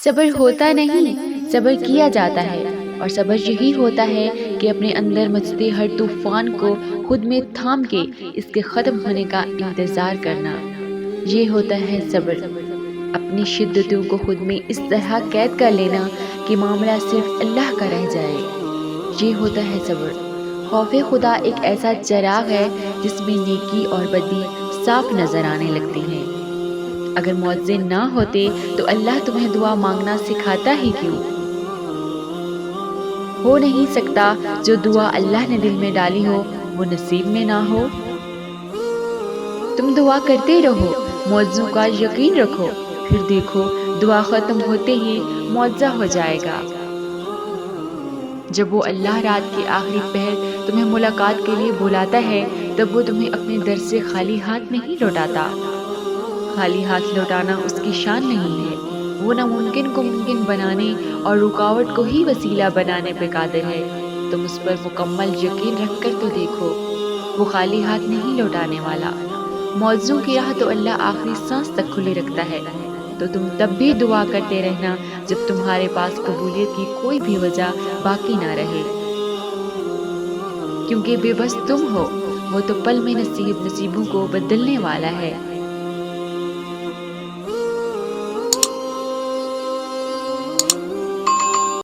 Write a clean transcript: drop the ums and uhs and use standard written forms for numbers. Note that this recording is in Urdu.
صبر ہوتا نہیں، صبر کیا جاتا ہے، اور صبر یہی ہوتا ہے کہ اپنے اندر مچتے ہر طوفان کو خود میں تھام کے اس کے ختم ہونے کا انتظار کرنا، یہ ہوتا ہے صبر۔ اپنی شدتوں کو خود میں اس طرح قید کر لینا کہ معاملہ صرف اللہ کا رہ جائے، یہ ہوتا ہے صبر۔ خوف خدا ایک ایسا چراغ ہے جس میں نیکی اور بدی صاف نظر آنے لگتی ہیں۔ اگر معجزے نہ ہوتے تو اللہ تمہیں دعا مانگنا سکھاتا ہی کیوں؟ ہو نہیں سکتا جو دعا اللہ نے دل میں ڈالی ہو وہ نصیب میں نہ ہو۔ تم دعا کرتے رہو، معجزوں کا یقین رکھو، پھر دیکھو دعا ختم ہوتے ہی معجزہ ہو جائے گا۔ جب وہ اللہ رات کے آخری پہر تمہیں ملاقات کے لیے بلاتا ہے تب وہ تمہیں اپنے در سے خالی ہاتھ نہیں لوٹاتا۔ خالی ہاتھ لوٹانا اس کی شان نہیں ہے، وہ ناممکن کو ممکن بنانے اور رکاوٹ کو ہی وسیلہ بنانے پہ قادر ہے۔ تم اس پر مکمل یقین رکھ کر تو دیکھو، وہ خالی ہاتھ نہیں لوٹانے والا۔ معجزوں کی راہ تو اللہ آخری سانس تک کھلی رکھتا ہے، تو تم تب بھی دعا کرتے رہنا جب تمہارے پاس قبولیت کی کوئی بھی وجہ باقی نہ رہے، کیونکہ بے بس تم ہو، وہ تو پل میں نصیبوں کو بدلنے والا ہے۔